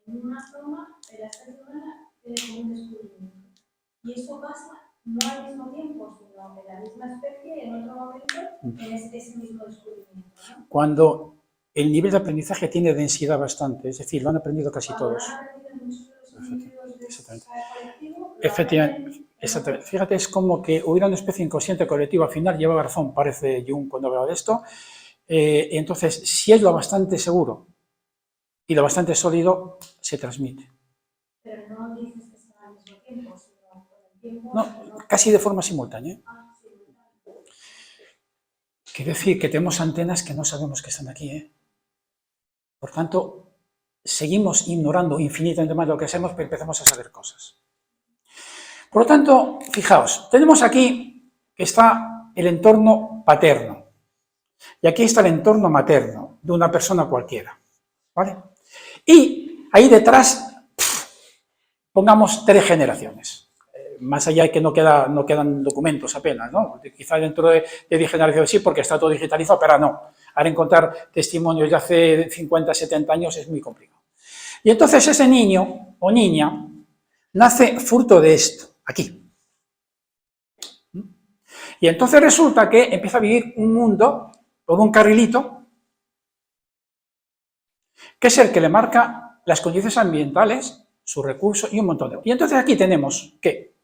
En una toma de la especie humana tiene como un descubrimiento. Y eso pasa no al mismo tiempo, sino en la misma especie, en otro momento, en ese mismo descubrimiento, ¿no? Cuando el nivel de aprendizaje tiene densidad bastante, es decir, lo han aprendido casi todos. Efectivamente. Fíjate, es como que hubiera una especie inconsciente colectiva. Al final llevaba razón, parece Jung cuando hablaba de esto. Entonces, si es lo bastante seguro y lo bastante sólido, se transmite. Pero no dices que sea al mismo tiempo, sino con el tiempo... No, casi de forma simultánea. Quiero decir que tenemos antenas que no sabemos que están aquí. Por tanto, seguimos ignorando infinitamente más de lo que hacemos, pero empezamos a saber cosas. Por lo tanto, fijaos, tenemos aquí que está el entorno paterno y aquí está el entorno materno de una persona cualquiera, ¿vale? Y ahí detrás, pongamos 3 generaciones. Más allá de que no quedan documentos apenas, ¿no? Quizá dentro de 10 generaciones sí, porque está todo digitalizado, pero no. Ahora encontrar testimonios de hace 50, 70 años es muy complicado. Y entonces ese niño o niña nace fruto de esto, aquí. Y entonces resulta que empieza a vivir un mundo, todo un carrilito, que es el que le marca las condiciones ambientales, sus recursos y un montón de cosas. Y entonces aquí tenemos que,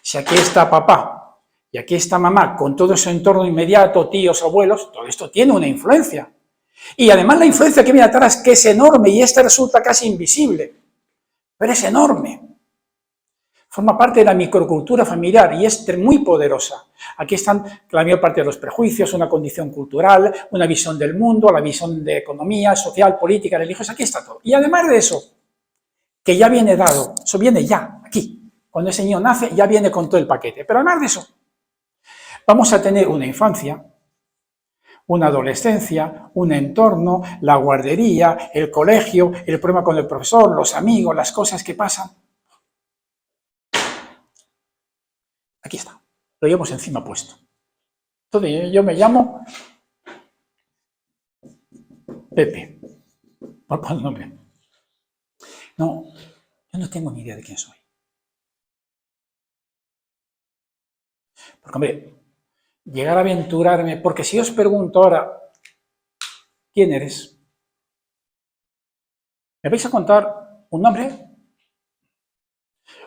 si aquí está papá y aquí está mamá, con todo su entorno inmediato, tíos, abuelos, todo esto tiene una influencia. Y además la influencia que viene atrás, que es enorme, y esta resulta casi invisible, pero es enorme. Forma parte de la microcultura familiar y es muy poderosa. Aquí están la mayor parte de los prejuicios, una condición cultural, una visión del mundo, la visión de economía, social, política, religiosa, aquí está todo. Y además de eso, que ya viene dado, eso viene ya, aquí. Cuando ese niño nace, ya viene con todo el paquete. Pero además de eso, vamos a tener una infancia, una adolescencia, un entorno, la guardería, el colegio, el problema con el profesor, los amigos, las cosas que pasan. Aquí está, lo llevamos encima puesto. Entonces yo me llamo Pepe, por poner nombre. No, yo no tengo ni idea de quién soy. Porque, hombre, llegar a aventurarme, porque si os pregunto ahora, ¿quién eres? ¿Me vais a contar un nombre?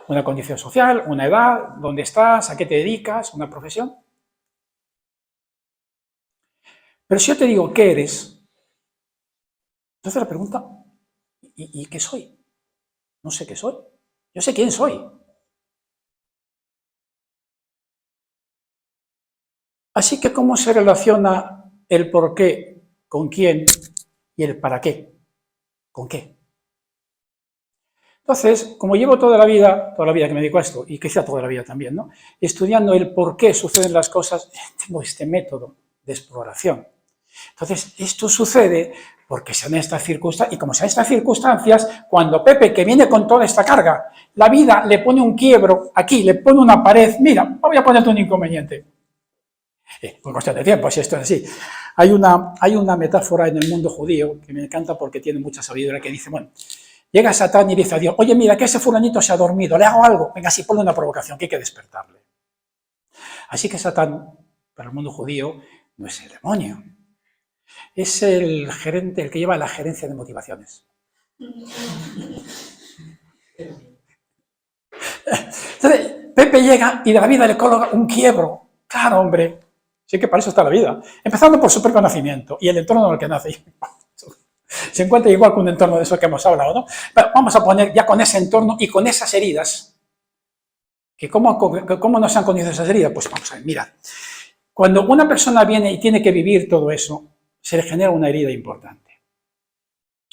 ¿Una condición social? ¿Una edad? ¿Dónde estás? ¿A qué te dedicas? ¿Una profesión? Pero si yo te digo, ¿qué eres? Entonces la pregunta, ¿y qué soy? No sé qué soy. Yo sé quién soy. Así que, ¿cómo se relaciona el por qué con quién y el para qué con qué? Entonces, como llevo toda la vida que me dedico a esto, y quizá toda la vida también, ¿no?, estudiando el por qué suceden las cosas, tengo este método de exploración. Entonces, esto sucede porque sean estas circunstancias, y como sean estas circunstancias, cuando Pepe, que viene con toda esta carga, la vida le pone un quiebro aquí, le pone una pared, mira, voy a ponerte un inconveniente. Por cuestión de tiempo, si esto es así. Hay una metáfora en el mundo judío que me encanta porque tiene mucha sabiduría, que dice, bueno, llega Satán y dice a Dios, oye, mira, que ese fulanito se ha dormido, ¿le hago algo? Venga, sí, ponle una provocación, que hay que despertarle. Así que Satán, para el mundo judío, no es el demonio. Es el gerente, el que lleva la gerencia de motivaciones. Entonces, Pepe llega y de la vida le coloca un quiebro. Claro, hombre, sí que para eso está la vida. Empezando por su propio nacimiento y el entorno en el que nace. Se encuentra igual que un entorno de eso que hemos hablado, ¿no? Pero vamos a poner ya con ese entorno y con esas heridas. ¿Cómo nos han conocido esas heridas? Pues vamos a ver, mirad. Cuando una persona viene y tiene que vivir todo eso, se le genera una herida importante.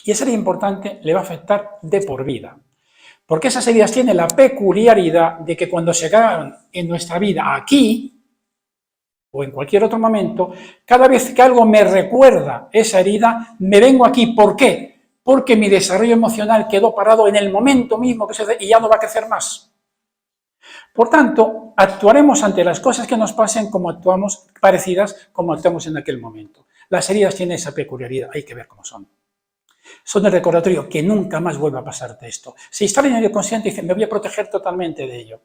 Y esa herida importante le va a afectar de por vida. Porque esas heridas tienen la peculiaridad de que cuando se hagan en nuestra vida aquí, o en cualquier otro momento, cada vez que algo me recuerda esa herida, me vengo aquí. ¿Por qué? Porque mi desarrollo emocional quedó parado en el momento mismo que sucede y ya no va a crecer más. Por tanto, actuaremos ante las cosas que nos pasen como actuamos, parecidas como actuamos en aquel momento. Las heridas tienen esa peculiaridad, hay que ver cómo son. Son el recordatorio que nunca más vuelva a pasarte esto. Si está en el consciente, dice, me voy a proteger totalmente de ello.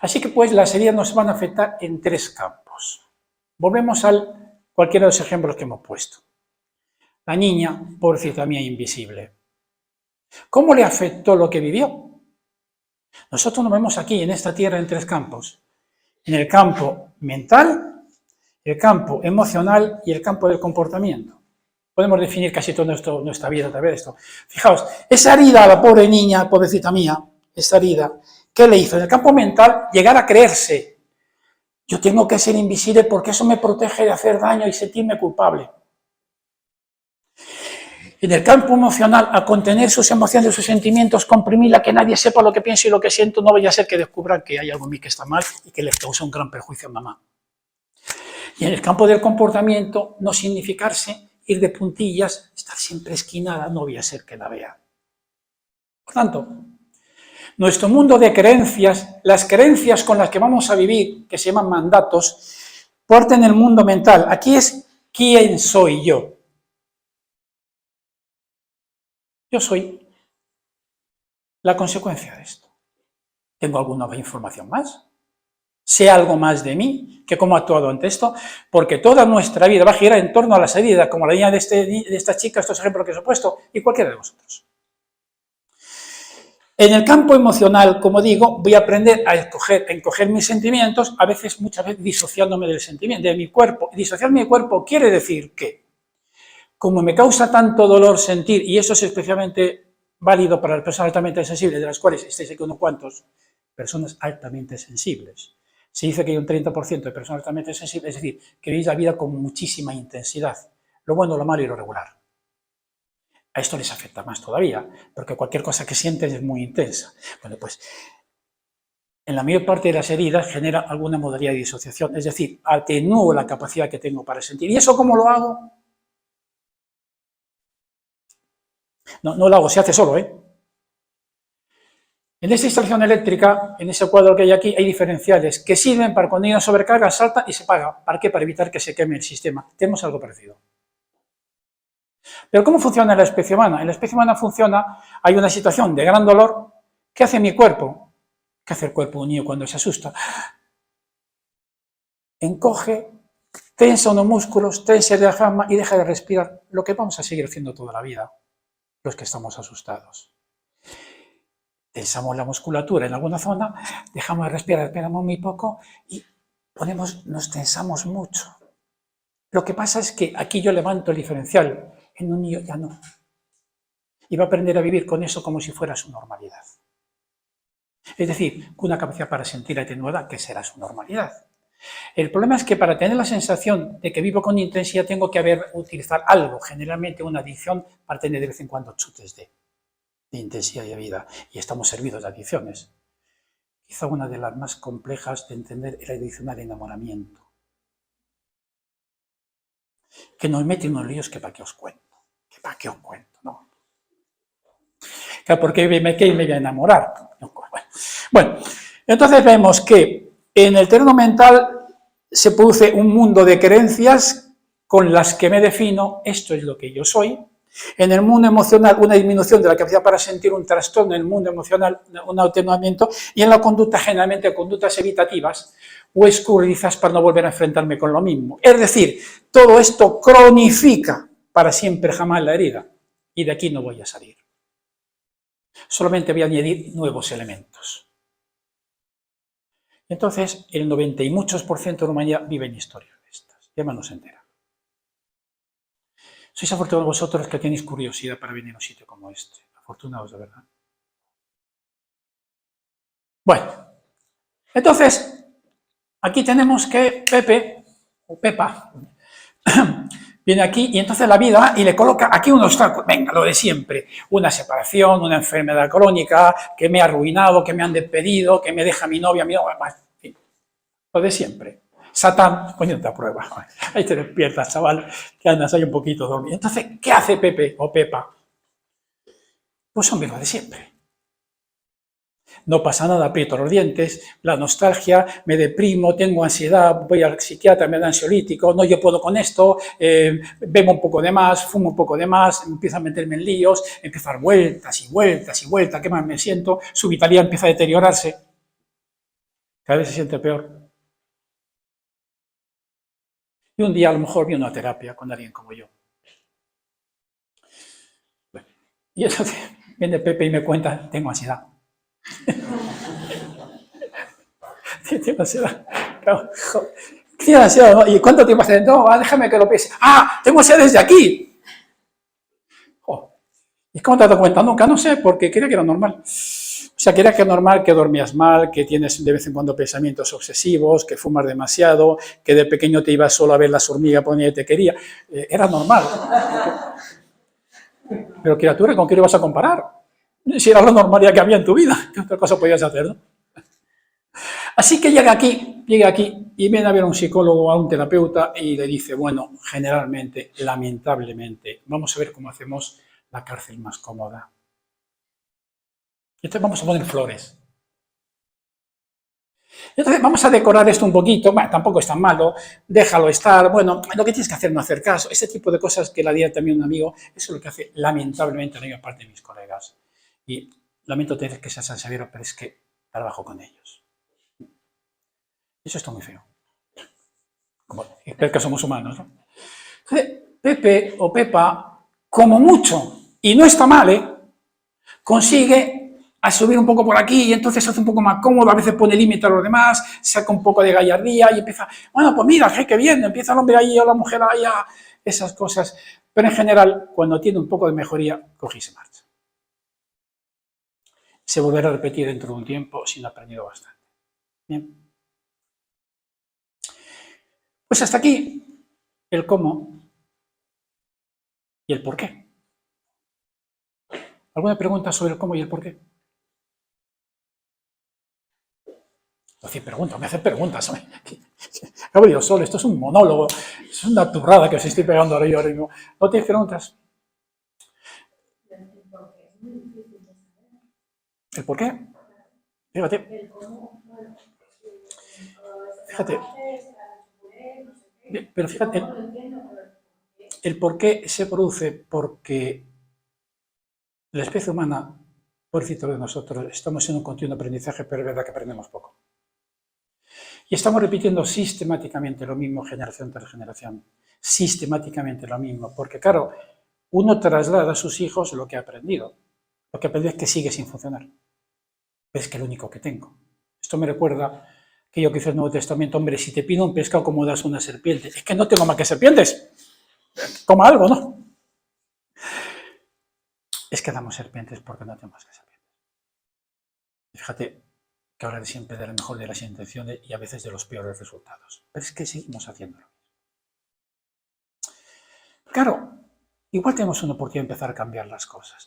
Así que pues las heridas nos van a afectar en tres campos. Volvemos a cualquiera de los ejemplos que hemos puesto. La niña, pobrecita mía, invisible. ¿Cómo le afectó lo que vivió? Nosotros nos vemos aquí, en esta tierra, en tres campos. En el campo mental, el campo emocional y el campo del comportamiento. Podemos definir casi toda nuestra vida a través de esto. Fijaos, esa herida a la pobre niña, pobrecita mía, esa herida, ¿qué le hizo? En el campo mental, llegar a creerse. Yo tengo que ser invisible porque eso me protege de hacer daño y sentirme culpable. En el campo emocional, a contener sus emociones, sus sentimientos, comprimirla, que nadie sepa lo que pienso y lo que siento, no vaya a ser que descubran que hay algo en mí que está mal y que les causa un gran perjuicio a mamá. Y en el campo del comportamiento, no significarse, ir de puntillas, estar siempre esquinada, no vaya a ser que la vea. Por tanto, nuestro mundo de creencias, las creencias con las que vamos a vivir, que se llaman mandatos, porten el mundo mental. Aquí es quién soy yo. Yo soy la consecuencia de esto. ¿Tengo alguna información más? ¿Sé algo más de mí que cómo he actuado ante esto? Porque toda nuestra vida va a girar en torno a las heridas, como la niña de esta chica, estos ejemplos que os he puesto, y cualquiera de vosotros. En el campo emocional, como digo, voy a aprender a encoger mis sentimientos, a veces, muchas veces, disociándome del sentimiento, de mi cuerpo. Disociarme mi cuerpo quiere decir que, como me causa tanto dolor sentir, y eso es especialmente válido para las personas altamente sensibles, de las cuales estáis aquí unos cuantos, personas altamente sensibles. Se dice que hay un 30% de personas altamente sensibles, es decir, que vivís la vida con muchísima intensidad, lo bueno, lo malo y lo regular. A esto les afecta más todavía, porque cualquier cosa que sienten es muy intensa. Bueno, pues en la mayor parte de las heridas genera alguna modalidad de disociación, es decir, atenúo la capacidad que tengo para sentir. ¿Y eso cómo lo hago? No lo hago, se hace solo, ¿eh? En esta instalación eléctrica, en ese cuadro que hay aquí, hay diferenciales que sirven para cuando hay una sobrecarga, salta y se apaga. ¿Para qué? Para evitar que se queme el sistema. Tenemos algo parecido. Pero ¿cómo funciona en la especie humana? En la especie humana funciona, hay una situación de gran dolor. ¿Qué hace mi cuerpo? ¿Qué hace el cuerpo de un niño cuando se asusta? Encoge, tensa unos músculos, tensa el diafragma y deja de respirar. Lo que vamos a seguir haciendo toda la vida, los que estamos asustados. Tensamos la musculatura en alguna zona, dejamos de respirar, esperamos muy poco y nos tensamos mucho. Lo que pasa es que aquí yo levanto el diferencial, en un niño ya no. Y va a aprender a vivir con eso como si fuera su normalidad. Es decir, con una capacidad para sentir atenuada que será su normalidad. El problema es que para tener la sensación de que vivo con intensidad tengo que utilizar algo, generalmente una adicción, para tener de vez en cuando chutes de. de intensidad y de vida, y estamos servidos de adicciones. Quizá una de las más complejas de entender es la adicción al enamoramiento, que nos mete en unos líos que para qué os cuento, ¿no? ¿Por qué me voy a enamorar? Bueno, entonces vemos que en el terreno mental se produce un mundo de creencias con las que me defino, esto es lo que yo soy. En el mundo emocional, una disminución de la capacidad para sentir, un trastorno en el mundo emocional, un atenuamiento, y en la conducta, generalmente conductas evitativas o escurridizas para no volver a enfrentarme con lo mismo. Es decir, todo esto cronifica para siempre jamás la herida, y de aquí no voy a salir. Solamente voy a añadir nuevos elementos. Entonces, el 90 y muchos % de la humanidad vive en historias de estas, ya no se entera. Sois afortunados vosotros que tenéis curiosidad para venir a un sitio como este. Afortunados de verdad. Bueno, entonces, aquí tenemos que Pepe, o Pepa, viene aquí y entonces la vida y le coloca aquí un obstáculo. Venga, lo de siempre. Una separación, una enfermedad crónica, que me ha arruinado, que me han despedido, que me deja mi novia, en fin, lo de siempre. Satán poniéndote a prueba. Ahí te despiertas, chaval, que andas ahí un poquito dormido. Entonces, ¿qué hace Pepe o Pepa? Pues hombre, lo de siempre. No pasa nada, aprieto los dientes, la nostalgia, me deprimo, tengo ansiedad, voy al psiquiatra, me da ansiolítico, no, yo puedo con esto, bebo un poco de más, fumo un poco de más, empiezo a meterme en líos, empiezo a dar vueltas y vueltas y vueltas, ¿qué más me siento? Su vitalidad empieza a deteriorarse, cada vez se siente peor. Y un día a lo mejor viene una terapia con alguien como yo. Bueno, y entonces viene Pepe y me cuenta, tengo ansiedad. Tengo ansiedad. Tengo ansiedad, ¿no? ¿Y cuánto tiempo hace? No, déjame que lo piense. ¡Ah! Tengo ansiedad desde aquí. Oh. ¿Y cómo te has dado cuenta? Nunca, no sé, porque creía que era normal. O sea, creía que era normal que dormías mal, que tienes de vez en cuando pensamientos obsesivos, que fumas demasiado, que de pequeño te ibas solo a ver las hormigas por donde te quería. Era normal. Pero criatura, ¿con qué lo vas a comparar? Si era la normalidad que había en tu vida, ¿qué otra cosa podías hacer, no? Así que llega aquí y viene a ver a un psicólogo o a un terapeuta y le dice, bueno, generalmente, lamentablemente, vamos a ver cómo hacemos la cárcel más cómoda. Entonces vamos a poner flores. Entonces vamos a decorar esto un poquito, bueno, tampoco es tan malo, déjalo estar, bueno, lo que tienes que hacer es no hacer caso, ese tipo de cosas que la diera también un amigo, eso es lo que hace lamentablemente la mayor parte de mis colegas. Y lamento tener que ser tan severo, pero es que trabajo con ellos. Eso está muy feo. Como, espero que somos humanos, ¿no? Entonces, Pepe o Pepa, como mucho, y no está mal, consigue a subir un poco por aquí y entonces se hace un poco más cómodo, a veces pone límite a los demás, saca un poco de gallardía y empieza, bueno, pues mira, qué bien, empieza el hombre ahí o la mujer ahí, esas cosas. Pero en general, cuando tiene un poco de mejoría, coge y se marcha. Se volverá a repetir dentro de un tiempo si no ha aprendido bastante. Bien. Pues hasta aquí el cómo y el por qué. ¿Alguna pregunta sobre el cómo y el por qué? Decir preguntas, me hacen preguntas. Acabo yo solo, esto es un monólogo, es una turrada que os estoy pegando ahora mismo. ¿No tienes preguntas? ¿El por qué? Fíjate. Fíjate. Pero fíjate, el por qué se produce porque la especie humana, pobrecito de nosotros, estamos en un continuo aprendizaje, pero es verdad que aprendemos poco. Y estamos repitiendo sistemáticamente lo mismo generación tras generación. Sistemáticamente lo mismo. Porque, claro, uno traslada a sus hijos lo que ha aprendido. Lo que aprende es que sigue sin funcionar. Es que es lo único que tengo. Esto me recuerda que yo que hice el Nuevo Testamento, hombre, si te pido un pescado, ¿cómo das una serpiente? Es que no tengo más que serpientes. Toma algo, ¿no? Es que damos serpientes porque no tenemos más que serpientes. Fíjate que habla de siempre de la mejor de las intenciones y a veces de los peores resultados. Pero es que seguimos haciéndolo. Claro, igual tenemos una oportunidad de empezar a cambiar las cosas.